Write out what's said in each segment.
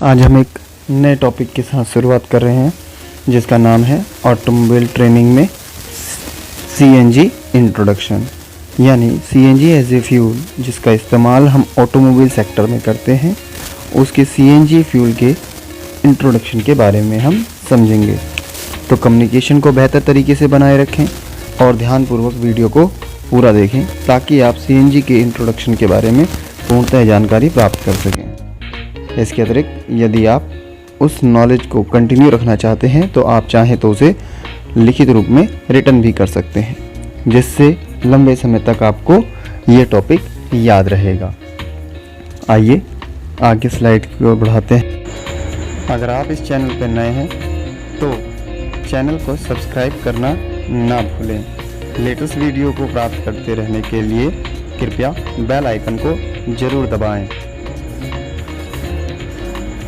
आज हम एक नए टॉपिक के साथ शुरुआत कर रहे हैं जिसका नाम है ऑटोमोबाइल ट्रेनिंग में सीएनजी इंट्रोडक्शन, यानी सीएनजी एज ए फ्यूल जिसका इस्तेमाल हम ऑटोमोबाइल सेक्टर में करते हैं, उसके सीएनजी फ्यूल के इंट्रोडक्शन के बारे में हम समझेंगे। तो कम्युनिकेशन को बेहतर तरीके से बनाए रखें और ध्यानपूर्वक वीडियो को पूरा देखें ताकि आप सीएनजी के इंट्रोडक्शन के बारे में पूर्णतः जानकारी प्राप्त कर सकें। इसके अतिरिक्त यदि आप उस नॉलेज को कंटिन्यू रखना चाहते हैं तो आप चाहें तो उसे लिखित रूप में रिटर्न भी कर सकते हैं, जिससे लंबे समय तक आपको ये टॉपिक याद रहेगा। आइए आगे स्लाइड को बढ़ाते हैं। अगर आप इस चैनल पर नए हैं तो चैनल को सब्सक्राइब करना ना भूलें। लेटेस्ट वीडियो को प्राप्त करते रहने के लिए कृपया बेल आइकन को जरूर दबाएं।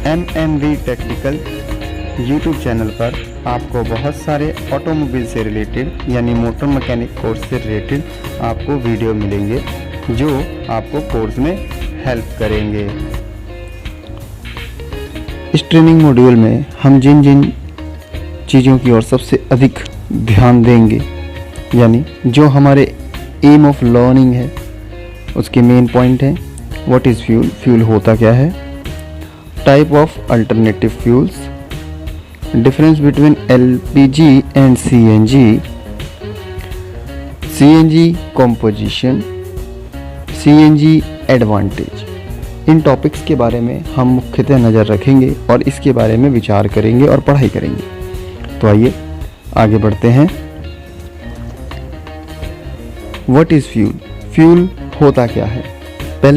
MMV टेक्निकल यूट्यूब चैनल पर आपको बहुत सारे ऑटोमोबाइल से रिलेटेड यानी मोटर मैकेनिक कोर्स से रिलेटेड आपको वीडियो मिलेंगे जो आपको कोर्स में हेल्प करेंगे। इस ट्रेनिंग मॉड्यूल में हम जिन जिन चीज़ों की ओर सबसे अधिक ध्यान देंगे, यानी जो हमारे एम ऑफ लर्निंग है उसके मेन पॉइंट हैं। व्हाट इज़ फ्यूल, फ्यूल होता क्या है, type of alternative fuels, difference between LPG and CNG, CNG composition, CNG advantage, in topics के बारे में हम मुख्यतः नज़र रखेंगे और इसके बारे में विचार करेंगे और पढ़ाई करेंगे। तो आइए आगे बढ़ते हैं। व्हाट इज़ फ्यूल, फ्यूल होता क्या है।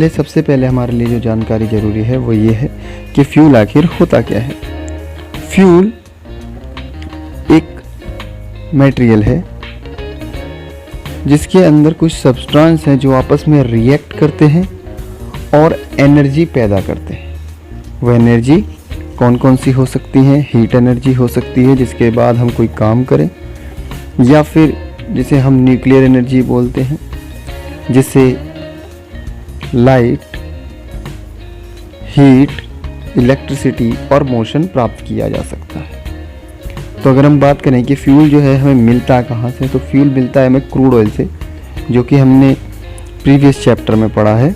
सबसे पहले हमारे लिए जो जानकारी जरूरी है वो ये है कि फ्यूल आखिर होता क्या है। फ्यूल एक मटेरियल है जिसके अंदर कुछ सब्सटेंस हैं जो आपस में रिएक्ट करते हैं और एनर्जी पैदा करते हैं। वह एनर्जी कौन कौन सी हो सकती है, हीट एनर्जी हो सकती है जिसके बाद हम कोई काम करें, या फिर जिसे हम न्यूक्लियर एनर्जी बोलते हैं जिससे लाइट, हीट, इलेक्ट्रिसिटी और मोशन प्राप्त किया जा सकता है। तो अगर हम बात करें कि फ्यूल जो है हमें मिलता कहाँ से, तो फ्यूल मिलता है हमें क्रूड ऑयल से, जो कि हमने प्रीवियस चैप्टर में पढ़ा है।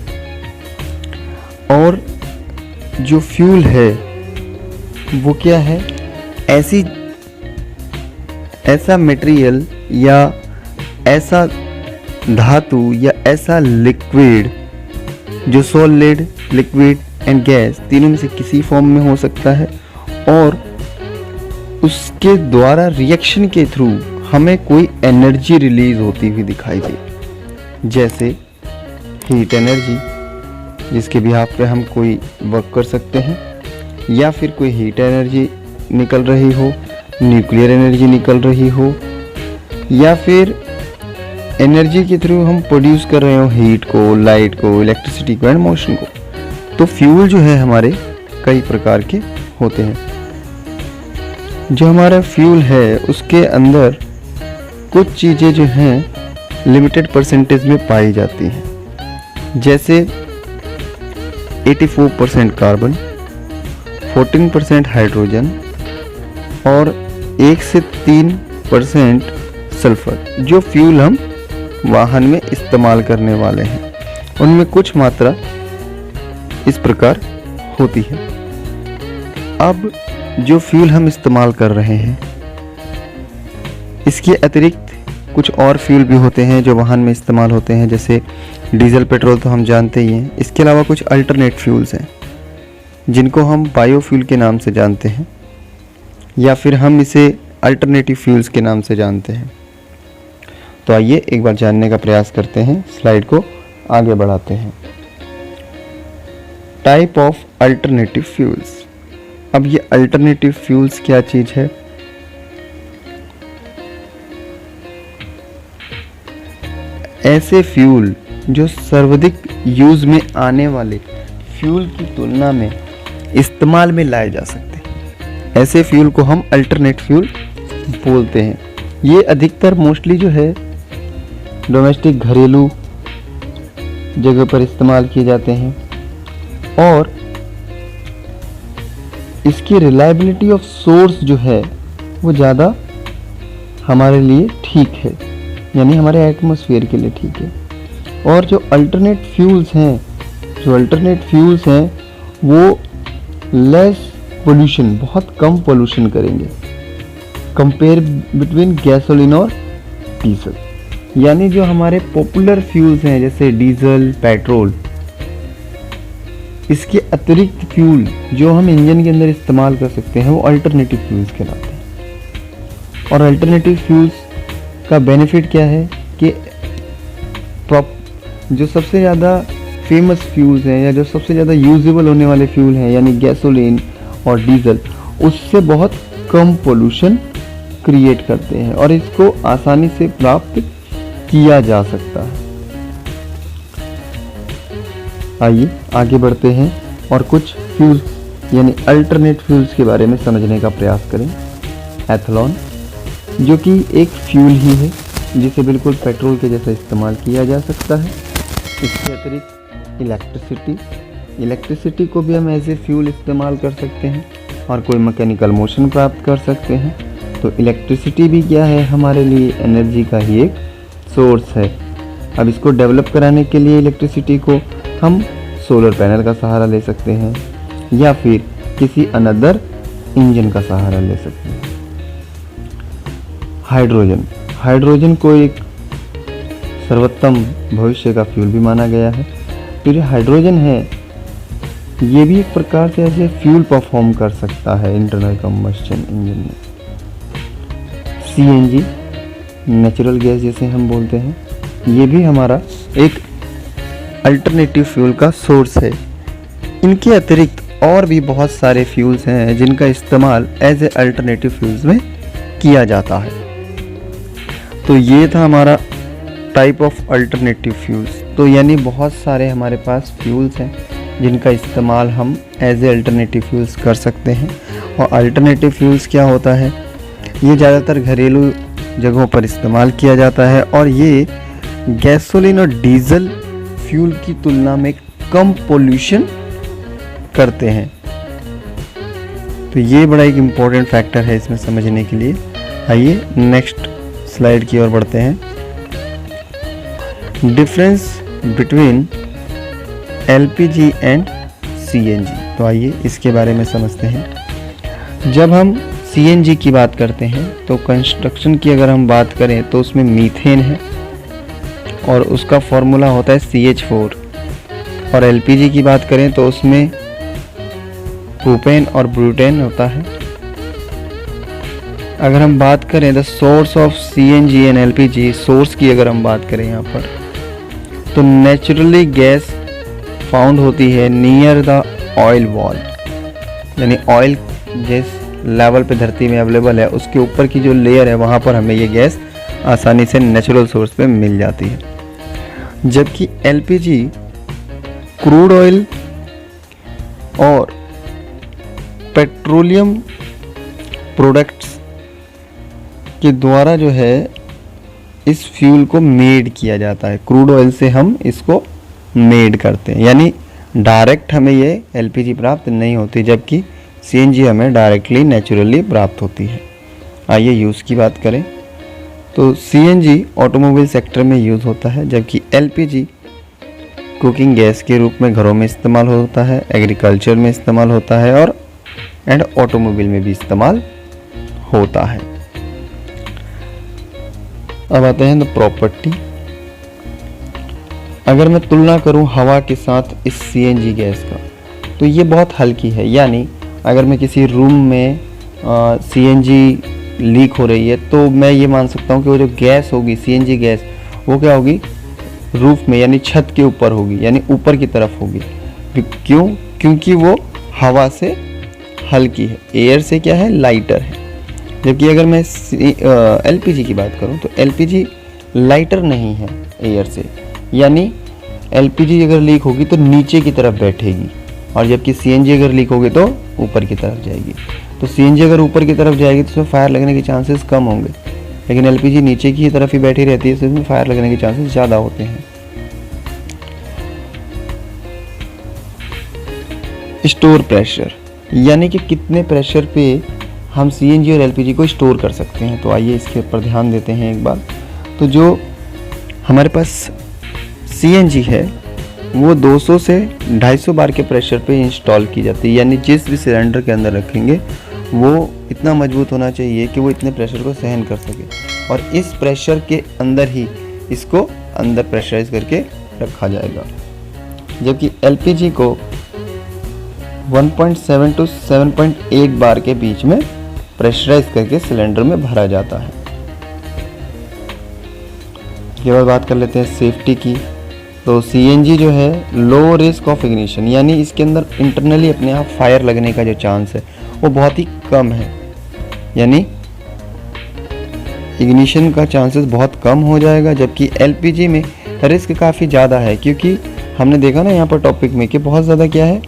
और जो फ्यूल है वो क्या है, ऐसा मटेरियल या ऐसा धातु या ऐसा लिक्विड जो सॉलिड, लिक्विड एंड गैस तीनों में से किसी फॉर्म में हो सकता है और उसके द्वारा रिएक्शन के थ्रू हमें कोई एनर्जी रिलीज होती हुई दिखाई दे, जैसे हीट एनर्जी जिसके बिहाफ पे हम कोई वर्क कर सकते हैं, या फिर कोई हीट एनर्जी निकल रही हो, न्यूक्लियर एनर्जी निकल रही हो, या फिर एनर्जी के थ्रू हम प्रोड्यूस कर रहे हो हीट को, लाइट को, इलेक्ट्रिसिटी को एंड मोशन को। तो फ्यूल जो है हमारे कई प्रकार के होते हैं। जो हमारा फ्यूल है उसके अंदर कुछ चीज़ें जो हैं लिमिटेड परसेंटेज में पाई जाती हैं, जैसे 84% कार्बन, 14% हाइड्रोजन और 1 से 3% सल्फर। जो फ्यूल हम वाहन में इस्तेमाल करने वाले हैं उनमें कुछ मात्रा इस प्रकार होती है। अब जो फ्यूल हम इस्तेमाल कर रहे हैं इसके अतिरिक्त कुछ और फ्यूल भी होते हैं जो वाहन में इस्तेमाल होते हैं, जैसे डीजल, पेट्रोल तो हम जानते ही हैं। इसके अलावा कुछ अल्टरनेट फ्यूल्स हैं जिनको हम बायोफ्यूल के नाम से जानते हैं, या फिर हम इसे अल्टरनेटिव फ्यूल्स के नाम से जानते हैं। तो आइए एक बार जानने का प्रयास करते हैं, स्लाइड को आगे बढ़ाते हैं। Type of alternative fuels. अब ये अल्टरनेटिव फ्यूल्स क्या चीज़ है? ऐसे फ्यूल जो सर्वाधिक यूज में आने वाले फ्यूल की तुलना में इस्तेमाल में लाए जा सकते हैं, ऐसे फ्यूल को हम अल्टरनेट फ्यूल बोलते हैं। ये अधिकतर मोस्टली जो है डोमेस्टिक, घरेलू जगह पर इस्तेमाल किए जाते हैं और इसकी रिलायबिलिटी ऑफ सोर्स जो है वो ज़्यादा हमारे लिए ठीक है, यानी हमारे एटमॉस्फेयर के लिए ठीक है। और जो अल्टरनेट फ्यूल्स हैं वो लेस पोल्यूशन, बहुत कम पोल्यूशन करेंगे कंपेयर बिटवीन गैसोलीन और डीजल। यानी जो हमारे पॉपुलर फ्यूल्स हैं जैसे डीजल, पेट्रोल, इसके अतिरिक्त फ्यूल जो हम इंजन के अंदर इस्तेमाल कर सकते हैं वो अल्टरनेटिव फ्यूल्स कहलाते हैं। और अल्टरनेटिव फ्यूल्स का बेनिफिट क्या है कि जो सबसे ज़्यादा फेमस फ्यूल्स हैं या जो सबसे ज़्यादा यूजेबल होने वाले फ्यूल हैं यानी गैसोलीन और डीजल, उससे बहुत कम पोल्यूशन क्रिएट करते हैं और इसको आसानी से प्राप्त किया जा सकता है। आइए आगे बढ़ते हैं और कुछ फ्यूल्स यानी अल्टरनेट फ्यूल्स के बारे में समझने का प्रयास करें। एथलॉन, जो कि एक फ्यूल ही है जिसे बिल्कुल पेट्रोल के जैसा इस्तेमाल किया जा सकता है। इसके अतिरिक्त इलेक्ट्रिसिटी को भी हम एज ए फ्यूल इस्तेमाल कर सकते हैं और कोई मैकेनिकल मोशन प्राप्त कर सकते हैं। तो इलेक्ट्रिसिटी भी क्या है, हमारे लिए एनर्जी का ही एक सोर्स है। अब इसको डेवलप कराने के लिए इलेक्ट्रिसिटी को हम सोलर पैनल का सहारा ले सकते हैं या फिर किसी अनदर इंजन का सहारा ले सकते हैं। हाइड्रोजन को एक सर्वोत्तम भविष्य का फ्यूल भी माना गया है। तो जो हाइड्रोजन है ये भी एक प्रकार से ऐसे फ्यूल परफॉर्म कर सकता है इंटरनल कंबस्शन इंजन में। सीएनजी, नेचुरल गैस जिसे हम बोलते हैं, ये भी हमारा एक अल्टरनेटिव फ्यूल का सोर्स है। इनके अतिरिक्त और भी बहुत सारे फ्यूल्स हैं जिनका इस्तेमाल एज ए अल्टरनेटिव फ्यूल्स में किया जाता है। तो ये था हमारा टाइप ऑफ अल्टरनेटिव फ्यूल्स। तो यानी बहुत सारे हमारे पास फ्यूल्स हैं जिनका इस्तेमाल हम एज ए अल्टरनेटिव फ्यूल्स कर सकते हैं। और अल्टरनेटिव फ्यूल्स क्या होता है, ये ज़्यादातर घरेलू जगहों पर इस्तेमाल किया जाता है और ये गैसोलीन और डीजल फ्यूल की तुलना में कम पोल्यूशन करते हैं। तो ये बड़ा एक इम्पोर्टेंट फैक्टर है इसमें समझने के लिए। आइए नेक्स्ट स्लाइड की ओर बढ़ते हैं। Difference between LPG and CNG, तो आइए इसके बारे में समझते हैं। जब हम सीएनजी की बात करते हैं तो कंस्ट्रक्शन की अगर हम बात करें तो उसमें मीथेन है और उसका फॉर्मूला होता है CH4। और एलपीजी की बात करें तो उसमें प्रोपेन और ब्यूटेन होता है। अगर हम बात करें the source of CNG and LPG, source की अगर हम बात करें यहाँ पर, तो नेचुरली गैस फाउंड होती है नियर द ऑयल वॉल, यानी ऑयल जिस लेवल पे धरती में अवेलेबल है उसके ऊपर की जो लेयर है वहाँ पर हमें ये गैस आसानी से नेचुरल सोर्स पे मिल जाती है। जबकि एलपीजी क्रूड ऑयल और पेट्रोलियम प्रोडक्ट्स के द्वारा जो है इस फ्यूल को मेड किया जाता है। क्रूड ऑयल से हम इसको मेड करते हैं, यानी डायरेक्ट हमें ये एलपीजी प्राप्त नहीं होती, जबकि सीएनजी हमें डायरेक्टली नेचुरली प्राप्त होती है। आइए यूज़ की बात करें तो सीएनजी ऑटोमोबाइल सेक्टर में यूज़ होता है, जबकि एलपीजी कुकिंग गैस के रूप में घरों में इस्तेमाल होता है, एग्रीकल्चर में इस्तेमाल होता है और ऑटोमोबाइल में भी इस्तेमाल होता है। अब आते हैं द प्रॉपर्टी। अगर मैं तुलना करूं हवा के साथ इस सीएनजी गैस का, तो ये बहुत हल्की है। यानी अगर मैं किसी रूम में सीएनजी लीक हो रही है तो मैं ये मान सकता हूँ कि वो जो गैस होगी सीएनजी गैस, वो क्या होगी, रूफ में यानी छत के ऊपर होगी, यानी ऊपर की तरफ होगी। क्यों? क्योंकि वो हवा से हल्की है, एयर से क्या है, लाइटर है। जबकि अगर मैं एलपीजी की बात करूं तो एलपीजी लाइटर नहीं है एयर से, यानी एलपीजी अगर लीक होगी तो नीचे की तरफ बैठेगी और जबकि सीएनजी अगर लीक होगी तो ऊपर की तरफ जाएगी। तो सीएनजी अगर ऊपर की तरफ जाएगी तो उसमें फायर लगने के चांसेस कम होंगे, लेकिन एलपीजी नीचे की तरफ ही बैठी रहती है तो इसमें फायर लगने के चांसेस ज़्यादा होते हैं। स्टोर प्रेशर, यानी कि कितने प्रेशर पे हम सीएनजी और एलपीजी को स्टोर कर सकते हैं। तो आइए इसके ऊपर ध्यान देते हैं एक बार। तो जो हमारे पास सीएनजी है वो 200 से 250 बार के प्रेशर पे इंस्टॉल की जाती है, यानी जिस भी सिलेंडर के अंदर रखेंगे वो इतना मजबूत होना चाहिए कि वो इतने प्रेशर को सहन कर सके, और इस प्रेशर के अंदर ही इसको अंदर प्रेशराइज करके रखा जाएगा। जबकि एलपीजी को 1.7 to 7.8 बार के बीच में प्रेशराइज करके सिलेंडर में भरा जाता है। इसके बाद बात कर लेते हैं सेफ्टी की। तो सीएनजी जो है लो रिस्क ऑफ इग्निशन, यानी इसके अंदर इंटरनली अपने आप फायर लगने का जो चांस है वो बहुत ही कम है, यानी इग्निशन का चांसेस बहुत कम हो जाएगा। जबकि एलपीजी में रिस्क काफ़ी ज़्यादा है, क्योंकि हमने देखा ना यहाँ पर टॉपिक में कि बहुत ज़्यादा क्या है,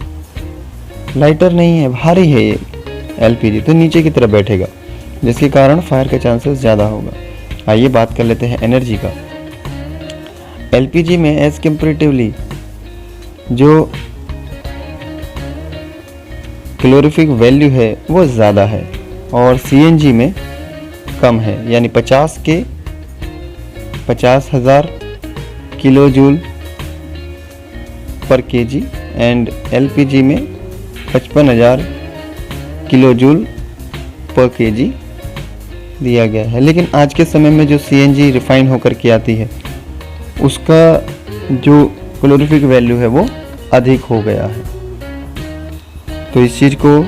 लाइटर नहीं है, भारी है ये एलपीजी, तो नीचे की तरफ बैठेगा, जिसके कारण फायर का चांसेस ज़्यादा होगा। आइए बात कर लेते हैं एनर्जी का। एलपीजी में एज कंपेरेटिवली जो कैलोरीफिक वैल्यू है वो ज़्यादा है और सीएनजी में कम है, यानी 50,000 किलो जूल पर केजी एंड एलपीजी में 55,000 किलो जूल पर केजी दिया गया है। लेकिन आज के समय में जो सीएनजी रिफाइन होकर के आती है उसका जो कैलोरीफिक वैल्यू है वो अधिक हो गया है, तो इस चीज़ को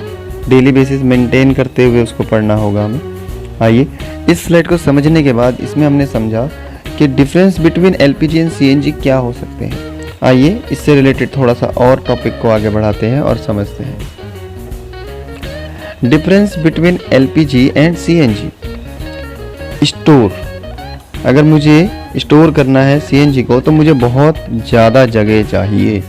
डेली बेसिस मेंटेन करते हुए उसको पढ़ना होगा हमें। आइए इस स्लाइड को समझने के बाद इसमें हमने समझा कि difference between LPG and CNG क्या हो सकते हैं। आइए इससे रिलेटेड थोड़ा सा और टॉपिक को आगे बढ़ाते हैं और समझते हैं। Difference between LPG and CNG. Store, अगर मुझे स्टोर करना है सीएनजी को तो मुझे बहुत ज़्यादा जगह चाहिए,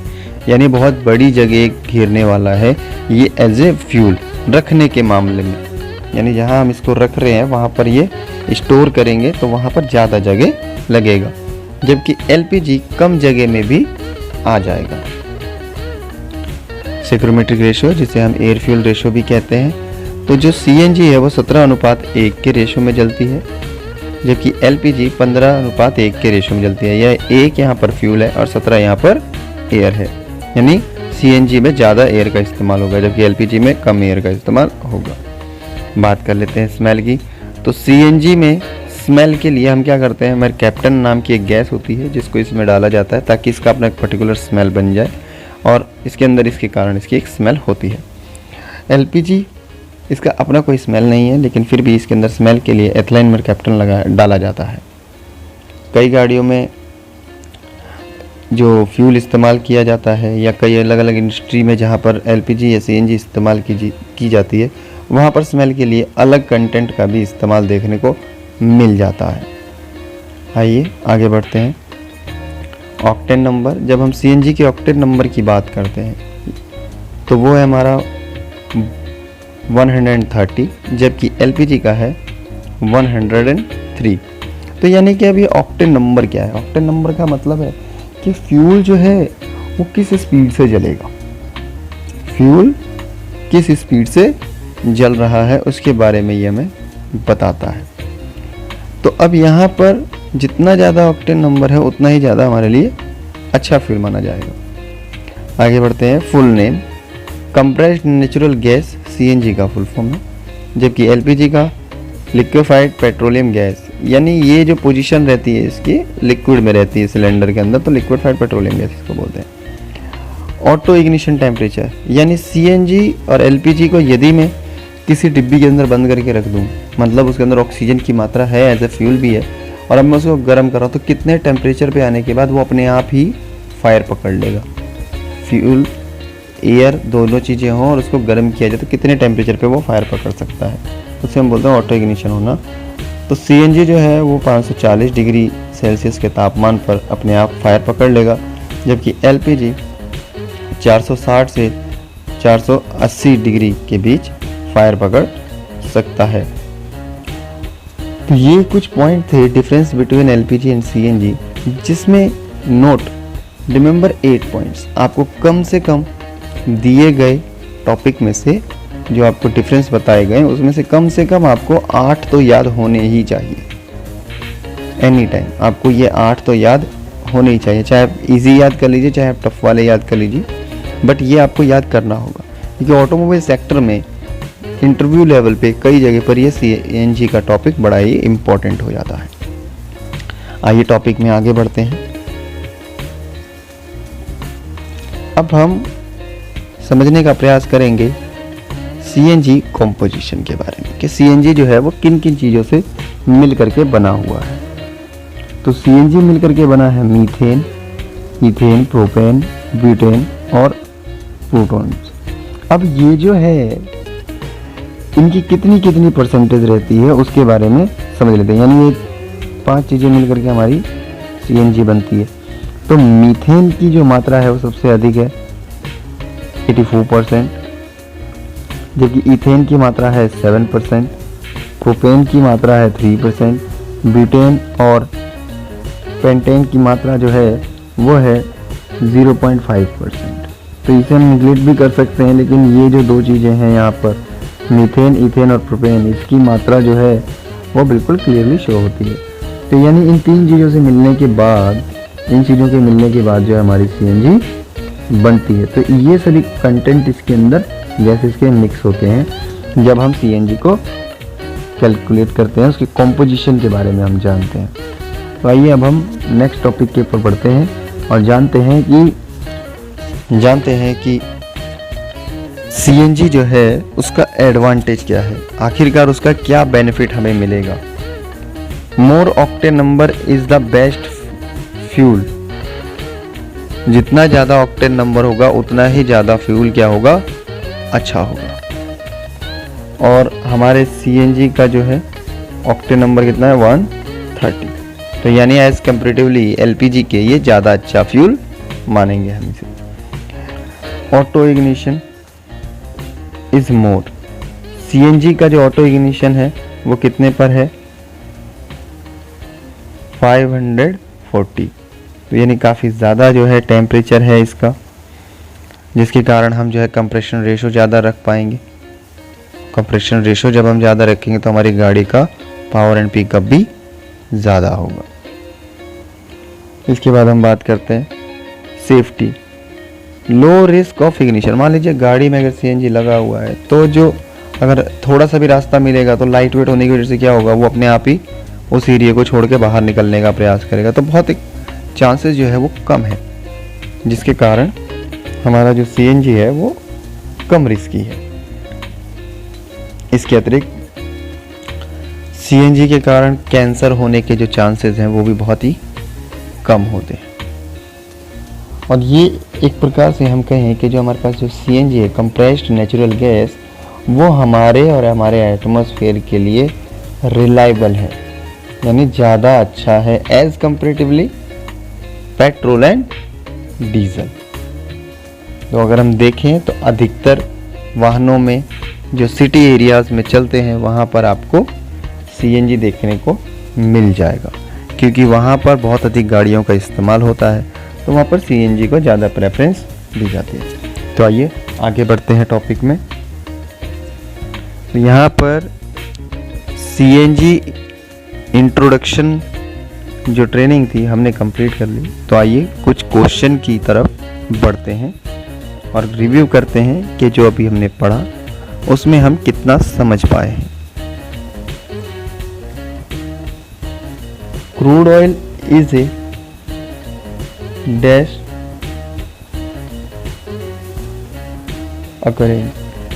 यानी बहुत बड़ी जगह घेरने वाला है ये एज ए फ्यूल रखने के मामले में, यानी जहाँ हम इसको रख रहे हैं वहाँ पर ये स्टोर करेंगे तो वहाँ पर ज़्यादा जगह लगेगा, जबकि एलपीजी कम जगह में भी आ जाएगा। स्टोइकोमेट्रिक रेशियो, जिसे हम एयर फ्यूल रेशियो भी कहते हैं, तो जो सीएनजी है वो 17:1 के रेशियो में जलती है, जबकि एलपीजी 15:1 के रेशियो में जलती है। यह 1 यहाँ पर फ्यूल है और 17 यहाँ पर एयर है, यानी सीएनजी में ज़्यादा एयर का इस्तेमाल होगा जबकि एलपीजी में कम एयर का इस्तेमाल होगा। बात कर लेते हैं स्मेल की। तो सीएनजी में स्मेल के लिए हम क्या करते हैं, हमारे कैप्टन नाम की एक गैस होती है जिसको इसमें डाला जाता है ताकि इसका अपना एक पर्टिकुलर स्मेल बन जाए और इसके अंदर इसके कारण इसकी एक स्मेल होती है। एलपीजी इसका अपना कोई स्मेल नहीं है, लेकिन फिर भी इसके अंदर स्मेल के लिए एथिलीन मरकैप्टन डाला जाता है। कई गाड़ियों में जो फ्यूल इस्तेमाल किया जाता है या कई अलग अलग इंडस्ट्री में जहाँ पर एलपीजी या सीएनजी इस्तेमाल की जाती है वहाँ पर स्मेल के लिए अलग कंटेंट का भी इस्तेमाल देखने को मिल जाता है। आइए आगे बढ़ते हैं। ऑक्टेन नंबर, जब हम सीएनजी के ऑक्टेन नंबर की बात करते हैं तो वो है हमारा 130, जबकि एलपीजी का है 103। तो यानी कि अब ये ऑक्टेन नंबर क्या है? ऑक्टेन नंबर का मतलब है कि फ्यूल जो है वो किस स्पीड से जलेगा, फ्यूल किस स्पीड से जल रहा है उसके बारे में ये हमें बताता है। तो अब यहाँ पर जितना ज़्यादा ऑक्टेन नंबर है उतना ही ज़्यादा हमारे लिए अच्छा फ्यूल माना जाएगा। आगे बढ़ते हैं। Full name compressed natural gas CNG का फुल फॉर्म है, जबकि एलपीजी का लिक्विफाइड पेट्रोलियम गैस, यानी ये जो पोजीशन रहती है इसकी लिक्विड में रहती है सिलेंडर के अंदर, तो लिक्विफाइड पेट्रोलियम गैस इसको बोलते हैं। ऑटो इग्निशन टेम्परेचर, यानी सीएनजी और एलपीजी को यदि मैं किसी डिब्बी के अंदर बंद करके रख दूँ, मतलब उसके अंदर ऑक्सीजन की मात्रा है, एज ए फ्यूल भी है, और अब मैं उसको गर्म कर रहा हूँ, तो कितने टेम्परेचर पे आने के बाद वो अपने आप ही फायर पकड़ लेगा। फ्यूल एयर दोनों चीज़ें हों और उसको गर्म किया जाए तो कितने टेम्परेचर पे वो फायर पकड़ सकता है, उसे हम बोलते हैं ऑटो इग्निशन होना। तो सीएनजी जो है वो 540 डिग्री सेल्सियस के तापमान पर अपने आप फायर पकड़ लेगा, जबकि एलपीजी 460 से 480 डिग्री के बीच फायर पकड़ सकता है। तो ये कुछ पॉइंट थे difference between LPG and CNG, जिसमें नोट रिमेंबर 8 पॉइंट्स आपको कम से कम दिए गए टॉपिक में से जो आपको डिफरेंस बताए गए उसमें से कम आपको 8 तो याद होने ही चाहिए। एनी टाइम आपको ये 8 तो याद होने ही चाहिए, चाहे आप इजी याद कर लीजिए चाहे आप टफ वाले याद कर लीजिए, बट ये आपको याद करना होगा क्योंकि ऑटोमोबाइल सेक्टर में इंटरव्यू लेवल पे कई जगह पर ये CNG का टॉपिक बड़ा ही इम्पोर्टेंट हो जाता है। आइए टॉपिक में आगे बढ़ते हैं। अब हम समझने का प्रयास करेंगे CNG कॉम्पोजिशन के बारे में कि CNG जो है वो किन किन चीज़ों से मिल करके बना हुआ है। तो CNG मिल करके बना है मीथेन, ईथेन, प्रोपेन, ब्यूटेन और प्रोटॉन्स। अब ये जो है इनकी कितनी कितनी परसेंटेज रहती है उसके बारे में समझ लेते हैं। यानी ये 5 चीज़ें मिल करके हमारी CNG बनती है। तो मीथेन की जो मात्रा है वो सबसे अधिक है 84%, जबकि ईथेन की मात्रा है 7%, प्रोपेन की मात्रा है 3%, ब्यूटेन और पेंटेन की मात्रा जो है वो है 0.5%। तो इसे हम निगलेक्ट भी कर सकते हैं, लेकिन ये जो 2 चीज़ें हैं यहाँ पर मीथेन, ईथेन और प्रोपेन, इसकी मात्रा जो है वो बिल्कुल क्लियरली शो होती है। तो यानी इन 3 चीज़ों से मिलने के बाद, इन चीज़ों के मिलने के बाद जो है हमारी CNG बनती है। तो ये सभी कंटेंट इसके अंदर गैसेस के मिक्स होते हैं जब हम CNG को कैलकुलेट करते हैं, उसके कॉम्पोजिशन के बारे में हम जानते हैं। तो आइए अब हम नेक्स्ट टॉपिक के ऊपर बढ़ते हैं और जानते हैं कि CNG जो है उसका एडवांटेज क्या है, आखिरकार उसका क्या बेनिफिट हमें मिलेगा। More octane number is the best fuel. जितना ज़्यादा ऑक्टेन नंबर होगा उतना ही ज़्यादा फ्यूल क्या होगा, अच्छा होगा। और हमारे CNG का जो है ऑक्टेन नंबर कितना है 130। तो यानी एज कंपेरेटिवली LPG के ये ज़्यादा अच्छा फ्यूल मानेंगे हम इसे। Auto ignition is more. CNG का जो ऑटो इग्निशन है वो कितने पर है 540। तो यानी काफ़ी ज़्यादा जो है टेम्परेचर है इसका, जिसके कारण हम जो है कंप्रेशन रेशो ज़्यादा रख पाएंगे। कंप्रेशन रेशो जब हम ज़्यादा रखेंगे तो हमारी गाड़ी का पावर एंड पिकअप भी ज़्यादा होगा। इसके बाद हम बात करते हैं safety. Low risk of ignition. मान लीजिए गाड़ी में अगर CNG लगा हुआ है तो जो अगर थोड़ा सा भी रास्ता मिलेगा तो लाइट वेट होने की वजह से क्या होगा, वो अपने आप ही उस एरिया को छोड़ के बाहर निकलने का प्रयास करेगा। तो बहुत एक चांसेस जो है वो कम है, जिसके कारण हमारा जो CNG है वो कम रिस्की है। इसके अतिरिक्त CNG के कारण कैंसर होने के जो चांसेस हैं वो भी बहुत ही कम होते हैं। और ये एक प्रकार से हम कहें कि जो हमारे पास जो CNG है कंप्रेस्ड नेचुरल गैस, वो हमारे और हमारे एटमॉस्फेयर के लिए रिलायबल है, यानी ज़्यादा अच्छा है as comparatively petrol and diesel. तो अगर हम देखें तो अधिकतर वाहनों में जो सिटी एरियाज़ में चलते हैं वहाँ पर आपको CNG देखने को मिल जाएगा, क्योंकि वहाँ पर बहुत अधिक गाड़ियों का इस्तेमाल होता है, तो वहाँ पर CNG को ज़्यादा प्रेफरेंस दी जाती है। तो आइए आगे बढ़ते हैं टॉपिक में। तो यहाँ पर CNG इंट्रोडक्शन जो ट्रेनिंग थी हमने कंप्लीट कर ली। तो आइए कुछ क्वेश्चन की तरफ बढ़ते हैं और रिव्यू करते हैं कि जो अभी हमने पढ़ा उसमें हम कितना समझ पाए हैं। Crude oil is a dash occurring,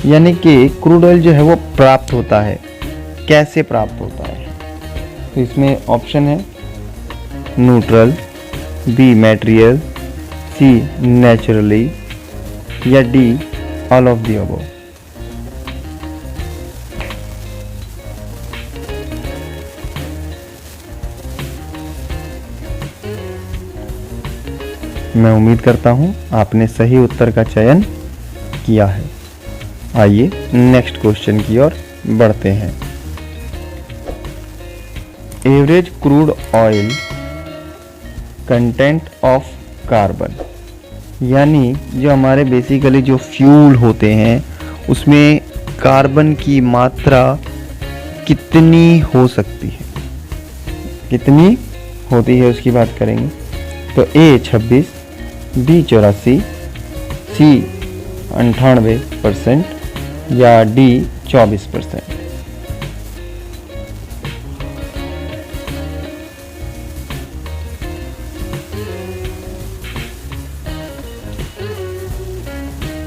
यानी कि क्रूड ऑयल जो है वो प्राप्त होता है, कैसे प्राप्त होता है। तो इसमें ऑप्शन है न्यूट्रल, बी मटेरियल, सी नेचुरली या D all of the above. मैं उम्मीद करता हूं आपने सही उत्तर का चयन किया है। आइए नेक्स्ट क्वेश्चन की ओर बढ़ते हैं। Average crude oil content of carbon, यानी जो हमारे बेसिकली जो फ्यूल होते हैं उसमें कार्बन की मात्रा कितनी हो सकती है, कितनी होती है उसकी बात करेंगे। तो ए 26, बी 84, सी 98% या डी 24%।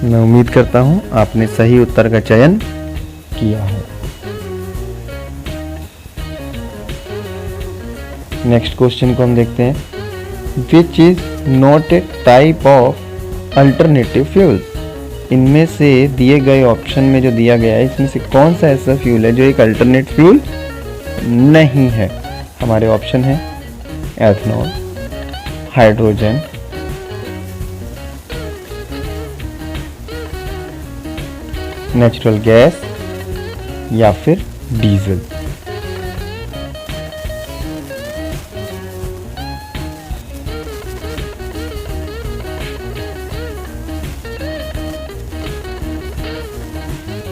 मैं उम्मीद करता हूं आपने सही उत्तर का चयन किया है। नेक्स्ट क्वेश्चन को हम देखते हैं। Which is not a type of alternative fuels. इनमें से दिए गए ऑप्शन में जो दिया गया है, इसमें से कौन सा ऐसा फ्यूल है जो एक अल्टरनेट फ्यूल नहीं है। हमारे ऑप्शन है एथनॉल, हाइड्रोजन, नेचुरल गैस या फिर डीजल।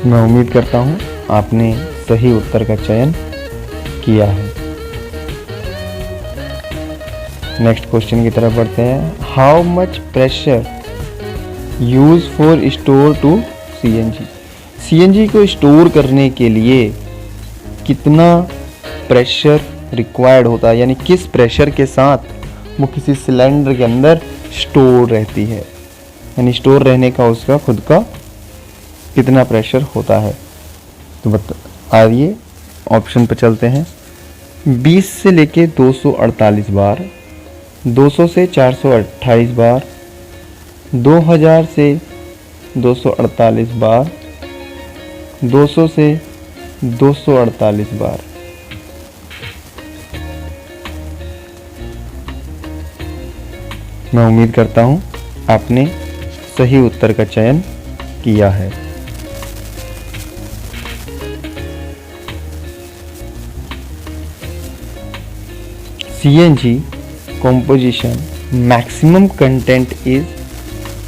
मैं उम्मीद करता हूं आपने सही उत्तर का चयन किया है। नेक्स्ट क्वेश्चन की तरफ बढ़ते हैं। How much pressure use for store to CNG. CNG को स्टोर करने के लिए कितना प्रेशर रिक्वायर्ड होता है, यानी किस प्रेशर के साथ वो किसी सिलेंडर के अंदर स्टोर रहती है, यानी स्टोर रहने का उसका खुद का कितना प्रेशर होता है। तो आइए ऑप्शन पर चलते हैं। 20 से लेके 248 बार, 200 से 428 बार, 2000 से 248 बार, 200 से 248 बार। मैं उम्मीद करता हूं आपने सही उत्तर का चयन किया है। CNG composition maximum content is,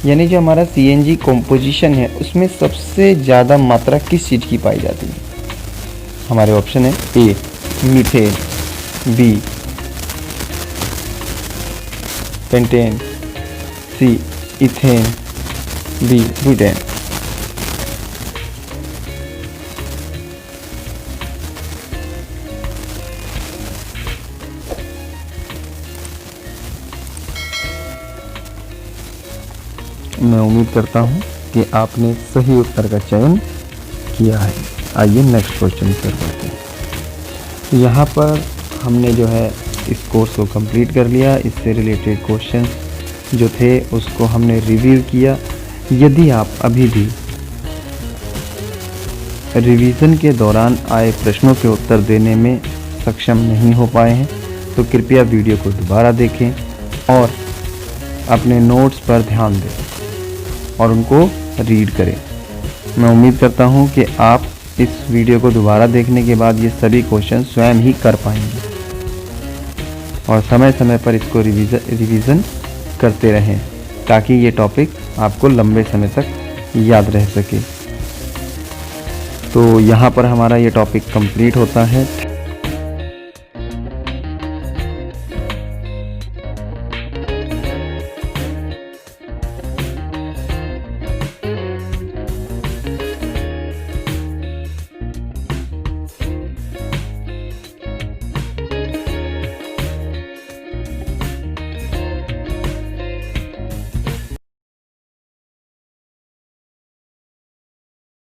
यानी जो हमारा सीएनजी कॉम्पोजिशन है उसमें सबसे ज़्यादा मात्रा किस चीज़ की पाई जाती है। हमारे ऑप्शन है A methane, B pentane, C ethane, D butane. मैं उम्मीद करता हूं कि आपने सही उत्तर का चयन किया है। आइए नेक्स्ट क्वेश्चन पर बढ़ते हैं। यहाँ पर हमने जो है इस कोर्स को कंप्लीट कर लिया। इससे रिलेटेड क्वेश्चन जो थे उसको हमने रिव्यू किया। यदि आप अभी भी रिवीजन के दौरान आए प्रश्नों के उत्तर देने में सक्षम नहीं हो पाए हैं तो कृपया वीडियो को दोबारा देखें और अपने नोट्स पर ध्यान दें और उनको रीड करें। मैं उम्मीद करता हूं कि आप इस वीडियो को दोबारा देखने के बाद ये सभी क्वेश्चन स्वयं ही कर पाएंगे और समय समय पर इसको रिवीजन करते रहें ताकि ये टॉपिक आपको लंबे समय तक याद रह सके। तो यहाँ पर हमारा ये टॉपिक कंप्लीट होता है।